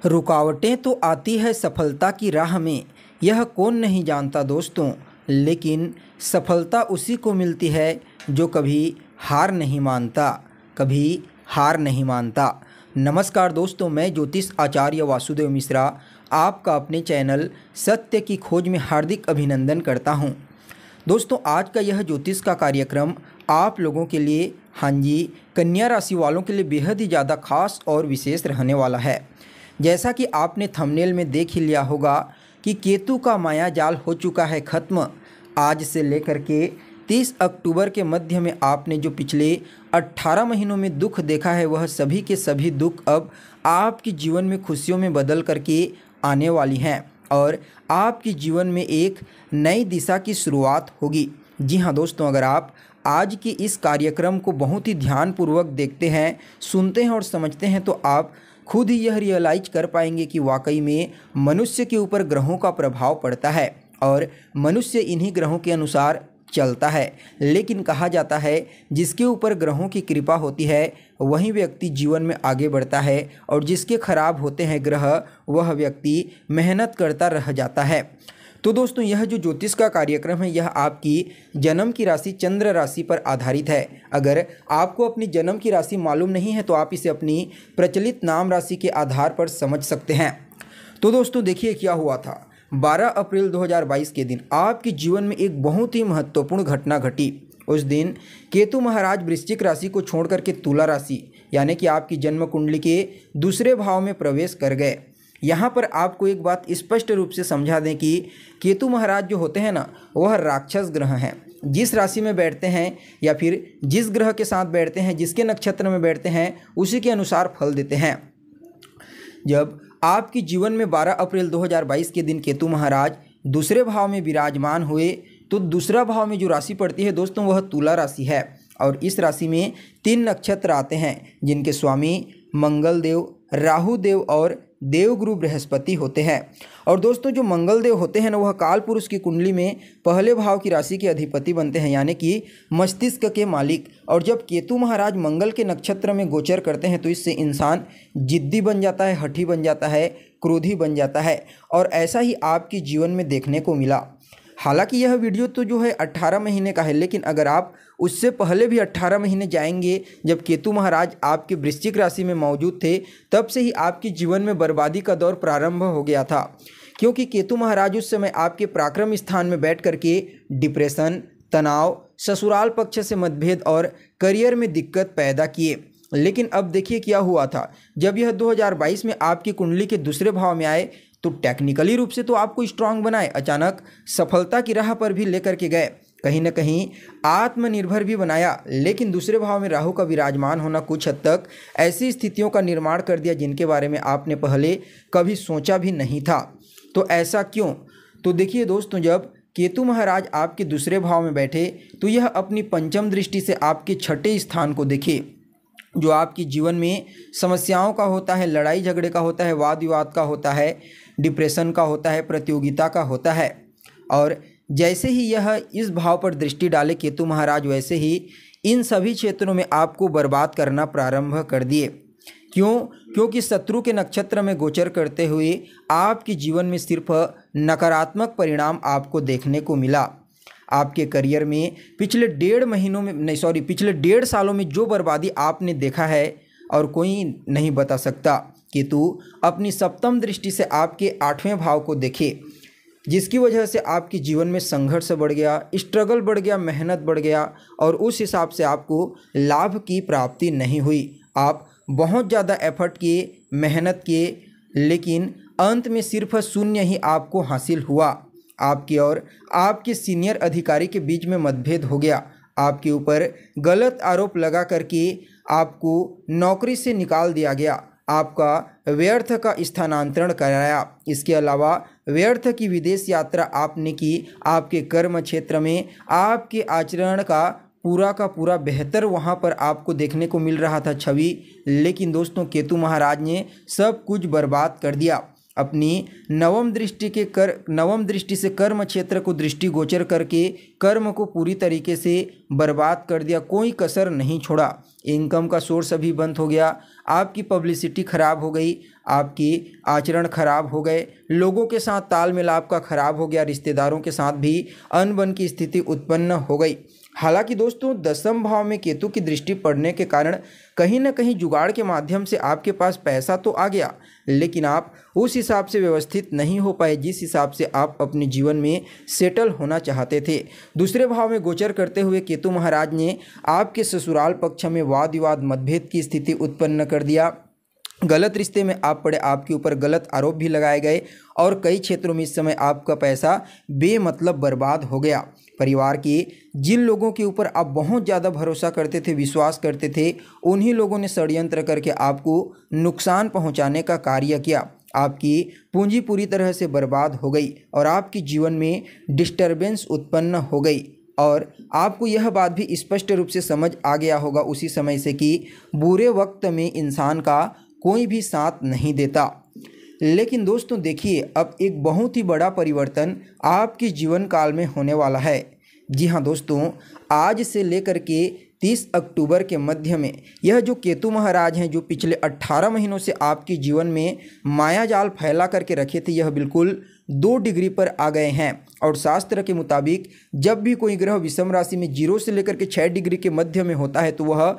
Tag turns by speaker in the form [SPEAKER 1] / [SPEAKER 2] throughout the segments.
[SPEAKER 1] रुकावटें तो आती है सफलता की राह में, यह कौन नहीं जानता दोस्तों। लेकिन सफलता उसी को मिलती है जो कभी हार नहीं मानता, कभी हार नहीं मानता। नमस्कार दोस्तों, मैं ज्योतिष आचार्य वासुदेव मिश्रा आपका अपने चैनल सत्य की खोज में हार्दिक अभिनंदन करता हूं। दोस्तों, आज का यह ज्योतिष का कार्यक्रम आप लोगों के लिए, हाँ जी, कन्या राशि वालों के लिए बेहद ही ज़्यादा खास और विशेष रहने वाला है। जैसा कि आपने थंबनेल में देख ही लिया होगा कि केतु का माया जाल हो चुका है ख़त्म। आज से लेकर के 30 अक्टूबर के मध्य में आपने जो पिछले 18 महीनों में दुख देखा है, वह सभी के सभी दुख अब आपके जीवन में खुशियों में बदल करके आने वाली हैं और आपके जीवन में एक नई दिशा की शुरुआत होगी। जी हाँ दोस्तों, अगर आप आज की इस कार्यक्रम को बहुत ही ध्यानपूर्वक देखते हैं, सुनते हैं और समझते हैं तो आप खुद ही यह रियलाइज कर पाएंगे कि वाकई में मनुष्य के ऊपर ग्रहों का प्रभाव पड़ता है और मनुष्य इन्हीं ग्रहों के अनुसार चलता है। लेकिन कहा जाता है जिसके ऊपर ग्रहों की कृपा होती है वही व्यक्ति जीवन में आगे बढ़ता है और जिसके खराब होते हैं ग्रह, वह व्यक्ति मेहनत करता रह जाता है। तो दोस्तों, यह जो ज्योतिष का कार्यक्रम है, यह आपकी जन्म की राशि चंद्र राशि पर आधारित है। अगर आपको अपनी जन्म की राशि मालूम नहीं है तो आप इसे अपनी प्रचलित नाम राशि के आधार पर समझ सकते हैं। तो दोस्तों देखिए क्या हुआ था। 12 अप्रैल 2022 के दिन आपके जीवन में एक बहुत ही महत्वपूर्ण घटना घटी। उस दिन केतु महाराज वृश्चिक राशि को छोड़ करके तुला राशि यानी कि आपकी जन्म कुंडली के दूसरे भाव में प्रवेश कर गए। यहाँ पर आपको एक बात स्पष्ट रूप से समझा दें कि केतु महाराज जो होते हैं ना, वह राक्षस ग्रह हैं। जिस राशि में बैठते हैं या फिर जिस ग्रह के साथ बैठते हैं, जिसके नक्षत्र में बैठते हैं, उसी के अनुसार फल देते हैं। जब आपके जीवन में 12 अप्रैल 2022 के दिन केतु महाराज दूसरे भाव में विराजमान हुए तो दूसरा भाव में जो राशि पड़ती है दोस्तों, वह तुला राशि है और इस राशि में 3 नक्षत्र आते हैं जिनके स्वामी मंगल देव, राहु देव और देवगुरु बृहस्पति होते हैं। और दोस्तों, जो मंगल देव होते हैं ना, वह काल पुरुष की कुंडली में पहले भाव की राशि के अधिपति बनते हैं यानी कि मस्तिष्क के मालिक। और जब केतु महाराज मंगल के नक्षत्र में गोचर करते हैं तो इससे इंसान जिद्दी बन जाता है, हठी बन जाता है, क्रोधी बन जाता है और ऐसा ही आपके जीवन में देखने को मिला। हालांकि यह वीडियो तो जो है 18 महीने का है, लेकिन अगर आप उससे पहले भी 18 महीने जाएंगे, जब केतु महाराज आपके वृश्चिक राशि में मौजूद थे, तब से ही आपके जीवन में बर्बादी का दौर प्रारंभ हो गया था। क्योंकि केतु महाराज उस समय आपके पराक्रम स्थान में बैठ करके डिप्रेशन, तनाव, ससुराल पक्ष से मतभेद और करियर में दिक्कत पैदा किए। लेकिन अब देखिए क्या हुआ था। जब यह 2022 में आपकी कुंडली के दूसरे भाव में आए तो टेक्निकली रूप से तो आपको स्ट्रांग बनाए, अचानक सफलता की राह पर भी लेकर के गए, कहीं ना कहीं आत्मनिर्भर भी बनाया। लेकिन दूसरे भाव में राहु का विराजमान होना कुछ हद तक ऐसी स्थितियों का निर्माण कर दिया जिनके बारे में आपने पहले कभी सोचा भी नहीं था। तो ऐसा क्यों? तो देखिए दोस्तों, जब केतु महाराज आपके दूसरे भाव में बैठे तो यह अपनी पंचम दृष्टि से आपके छठे स्थान को देखे, जो आपके जीवन में समस्याओं का होता है, लड़ाई झगड़े का होता है, वाद विवाद का होता है, डिप्रेशन का होता है, प्रतियोगिता का होता है। और जैसे ही यह इस भाव पर दृष्टि डाले केतु महाराज, वैसे ही इन सभी क्षेत्रों में आपको बर्बाद करना प्रारंभ कर दिए। क्यों? क्योंकि शत्रु के नक्षत्र में गोचर करते हुए आपके जीवन में सिर्फ नकारात्मक परिणाम आपको देखने को मिला। आपके करियर में पिछले 1.5 सालों में जो बर्बादी आपने देखा है और कोई नहीं बता सकता। केतु अपनी सप्तम दृष्टि से आपके 8वें भाव को देखे, जिसकी वजह से आपके जीवन में संघर्ष बढ़ गया, स्ट्रगल बढ़ गया, मेहनत बढ़ गया और उस हिसाब से आपको लाभ की प्राप्ति नहीं हुई। आप बहुत ज़्यादा एफर्ट किए, मेहनत किए, लेकिन अंत में सिर्फ शून्य ही आपको हासिल हुआ। आपके और आपके सीनियर अधिकारी के बीच में मतभेद हो गया, आपके ऊपर गलत आरोप लगा करके आपको नौकरी से निकाल दिया गया, आपका व्यर्थ का स्थानांतरण कराया। इसके अलावा व्यर्थ की विदेश यात्रा आपने की। आपके कर्म क्षेत्र में आपके आचरण का पूरा बेहतर वहाँ पर आपको देखने को मिल रहा था छवि, लेकिन दोस्तों केतु महाराज ने सब कुछ बर्बाद कर दिया। अपनी नवम दृष्टि से कर्म क्षेत्र को दृष्टि गोचर करके कर्म को पूरी तरीके से बर्बाद कर दिया, कोई कसर नहीं छोड़ा। इनकम का सोर्स अभी बंद हो गया, आपकी पब्लिसिटी खराब हो गई, आपकी आचरण खराब हो गए, लोगों के साथ तालमेल आपका खराब हो गया, रिश्तेदारों के साथ भी अनबन की स्थिति उत्पन्न हो गई। हालांकि दोस्तों, दसम भाव में केतु की दृष्टि पड़ने के कारण कहीं ना कहीं जुगाड़ के माध्यम से आपके पास पैसा तो आ गया, लेकिन आप उस हिसाब से व्यवस्थित नहीं हो पाए जिस हिसाब से आप अपने जीवन में सेटल होना चाहते थे। दूसरे भाव में गोचर करते हुए केतु महाराज ने आपके ससुराल पक्ष में वाद विवाद मतभेद की स्थिति उत्पन्न कर दिया। गलत रिश्ते में आप पड़े, आपके ऊपर गलत आरोप भी लगाए गए और कई क्षेत्रों में इस समय आपका पैसा बेमतलब बर्बाद हो गया। परिवार के जिन लोगों के ऊपर आप बहुत ज़्यादा भरोसा करते थे, विश्वास करते थे, उन्हीं लोगों ने षड्यंत्र करके आपको नुकसान पहुंचाने का कार्य किया। आपकी पूंजी पूरी तरह से बर्बाद हो गई और आपके जीवन में डिस्टर्बेंस उत्पन्न हो गई। और आपको यह बात भी स्पष्ट रूप से समझ आ गया होगा उसी समय से कि बुरे वक्त में इंसान का कोई भी साथ नहीं देता। लेकिन दोस्तों देखिए, अब एक बहुत ही बड़ा परिवर्तन आपके जीवन काल में होने वाला है। जी हाँ दोस्तों, आज से लेकर के 30 अक्टूबर के मध्य में यह जो केतु महाराज हैं, जो पिछले 18 महीनों से आपके जीवन में माया जाल फैला करके रखे थे, यह बिल्कुल 2 डिग्री पर आ गए हैं। और शास्त्र के मुताबिक जब भी कोई ग्रह विषम राशि में 0 से लेकर के 6 डिग्री के मध्य में होता है तो वह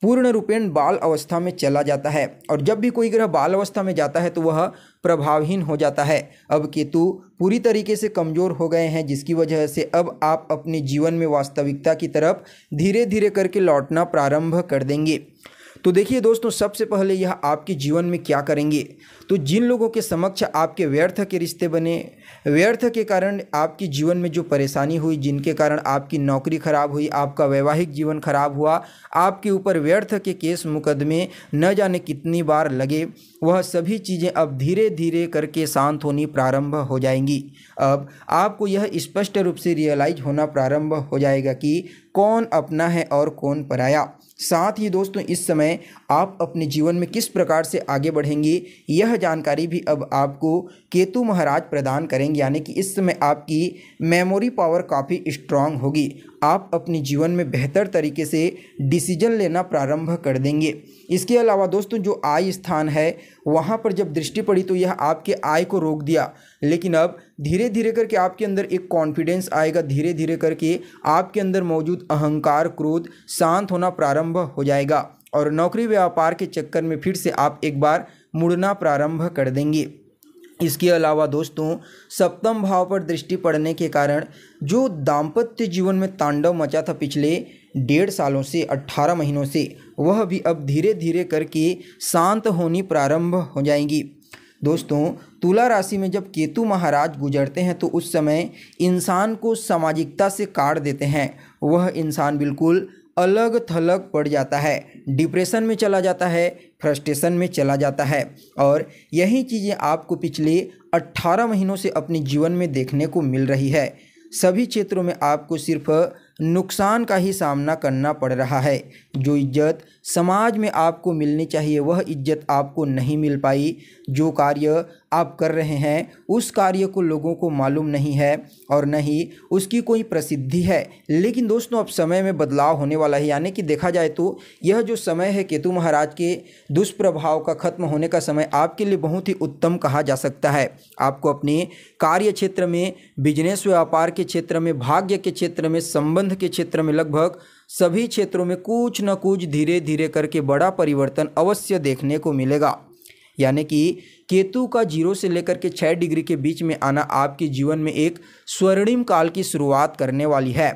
[SPEAKER 1] पूर्ण रूपेण बाल अवस्था में चला जाता है, और जब भी कोई ग्रह बाल अवस्था में जाता है तो वह प्रभावहीन हो जाता है। अब केतु पूरी तरीके से कमज़ोर हो गए हैं, जिसकी वजह से अब आप अपने जीवन में वास्तविकता की तरफ धीरे धीरे करके लौटना प्रारंभ कर देंगे। तो देखिए दोस्तों, सबसे पहले यह आपके जीवन में क्या करेंगे। तो जिन लोगों के समक्ष आपके व्यर्थ के रिश्ते बने, व्यर्थ के कारण आपके जीवन में जो परेशानी हुई, जिनके कारण आपकी नौकरी खराब हुई, आपका वैवाहिक जीवन खराब हुआ, आपके ऊपर व्यर्थ के केस मुकदमे न जाने कितनी बार लगे, वह सभी चीज़ें अब धीरे धीरे करके शांत होनी प्रारंभ हो जाएंगी। अब आपको यह स्पष्ट रूप से रियलाइज होना प्रारंभ हो जाएगा कि कौन अपना है और कौन पराया। साथ ही दोस्तों, इस समय आप अपने जीवन में किस प्रकार से आगे बढ़ेंगे, यह जानकारी भी अब आपको केतु महाराज प्रदान करेंगे। यानी कि इस समय आपकी मेमोरी पावर काफ़ी स्ट्रांग होगी। आप अपने जीवन में बेहतर तरीके से डिसीजन लेना प्रारंभ कर देंगे। इसके अलावा दोस्तों, जो आय स्थान है वहाँ पर जब दृष्टि पड़ी तो यह आपके आय को रोक दिया, लेकिन अब धीरे धीरे करके आपके अंदर एक कॉन्फिडेंस आएगा, धीरे धीरे करके आपके अंदर मौजूद अहंकार, क्रोध शांत होना प्रारंभ हो जाएगा और नौकरी व्यापार के चक्कर में फिर से आप एक बार मुड़ना प्रारंभ कर देंगे। इसके अलावा दोस्तों, सप्तम भाव पर दृष्टि पड़ने के कारण जो दाम्पत्य जीवन में तांडव मचा था पिछले 1.5 सालों से, 18 महीनों से, वह भी अब धीरे धीरे करके शांत होनी प्रारंभ हो जाएंगी। दोस्तों, तुला राशि में जब केतु महाराज गुजरते हैं तो उस समय इंसान को सामाजिकता से काट देते हैं। वह इंसान बिल्कुल अलग थलग पड़ जाता है, डिप्रेशन में चला जाता है, फ्रस्ट्रेशन में चला जाता है। और यही चीज़ें आपको पिछले 18 महीनों से अपने जीवन में देखने को मिल रही है। सभी क्षेत्रों में आपको सिर्फ नुकसान का ही सामना करना पड़ रहा है। जो इज्जत समाज में आपको मिलनी चाहिए वह इज्जत आपको नहीं मिल पाई। जो कार्य आप कर रहे हैं उस कार्य को लोगों को मालूम नहीं है और न ही उसकी कोई प्रसिद्धि है। लेकिन दोस्तों, अब समय में बदलाव होने वाला है। यानी कि देखा जाए तो यह जो समय है केतु महाराज के दुष्प्रभाव का खत्म होने का समय आपके लिए बहुत ही उत्तम कहा जा सकता है। आपको अपने कार्य क्षेत्र में, बिजनेस व्यापार के क्षेत्र में, भाग्य के क्षेत्र में, संबंध के क्षेत्र में, लगभग सभी क्षेत्रों में कुछ न कुछ धीरे धीरे करके बड़ा परिवर्तन अवश्य देखने को मिलेगा। यानी कि केतु का 0 से लेकर के 6 डिग्री के बीच में आना आपके जीवन में एक स्वर्णिम काल की शुरुआत करने वाली है।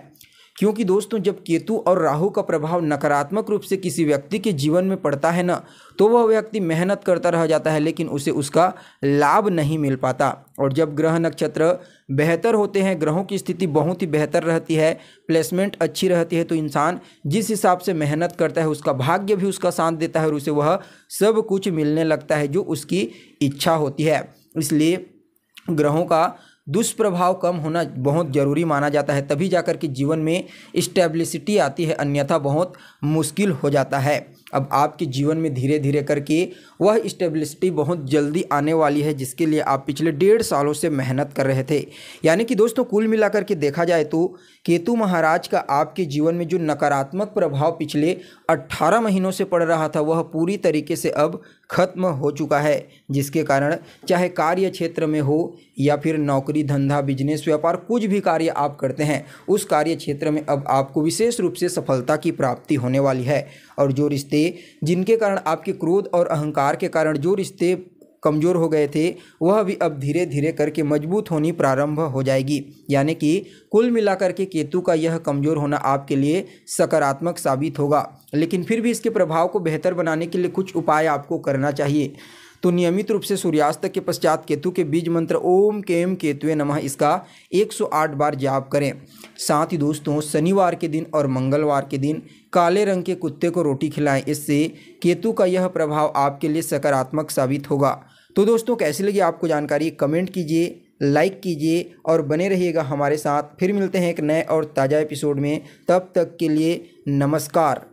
[SPEAKER 1] क्योंकि दोस्तों, जब केतु और राहु का प्रभाव नकारात्मक रूप से किसी व्यक्ति के जीवन में पड़ता है ना, तो वह व्यक्ति मेहनत करता रह जाता है लेकिन उसे उसका लाभ नहीं मिल पाता। और जब ग्रह नक्षत्र बेहतर होते हैं, ग्रहों की स्थिति बहुत ही बेहतर रहती है, प्लेसमेंट अच्छी रहती है, तो इंसान जिस हिसाब से मेहनत करता है उसका भाग्य भी उसका साथ देता है और उसे वह सब कुछ मिलने लगता है जो उसकी इच्छा होती है। इसलिए ग्रहों का दुष्प्रभाव कम होना बहुत ज़रूरी माना जाता है, तभी जाकर के जीवन में स्टेबिलिटी आती है, अन्यथा बहुत मुश्किल हो जाता है। अब आपके जीवन में धीरे धीरे करके वह स्टेबिलिटी बहुत जल्दी आने वाली है, जिसके लिए आप पिछले 1.5 सालों से मेहनत कर रहे थे। यानी कि दोस्तों, कुल मिलाकर के देखा जाए तो केतु महाराज का आपके जीवन में जो नकारात्मक प्रभाव पिछले 18 महीनों से पड़ रहा था वह पूरी तरीके से अब खत्म हो चुका है, जिसके कारण चाहे कार्य क्षेत्र में हो या फिर नौकरी धंधा बिजनेस व्यापार कुछ भी कार्य आप करते हैं, उस कार्य क्षेत्र में अब आपको विशेष रूप से सफलता की प्राप्ति होने वाली है। और जो रिश्ते जिनके कारण आपके क्रोध और अहंकार के कारण जो रिश्ते कमज़ोर हो गए थे, वह भी अब धीरे धीरे करके मजबूत होनी प्रारंभ हो जाएगी। यानी कि कुल मिलाकर के केतु का यह कमज़ोर होना आपके लिए सकारात्मक साबित होगा। लेकिन फिर भी इसके प्रभाव को बेहतर बनाने के लिए कुछ उपाय आपको करना चाहिए। तो नियमित रूप से सूर्यास्त के पश्चात केतु के बीज मंत्र ओम केम केतुवे नमः इसका 108 बार जाप करें। साथ ही दोस्तों शनिवार के दिन और मंगलवार के दिन काले रंग के कुत्ते को रोटी खिलाएं। इससे केतु का यह प्रभाव आपके लिए सकारात्मक साबित होगा। तो दोस्तों कैसी लगी आपको जानकारी, कमेंट कीजिए, लाइक कीजिए और बने रहिएगा हमारे साथ। फिर मिलते हैं एक नए और ताज़ा एपिसोड में। तब तक के लिए नमस्कार।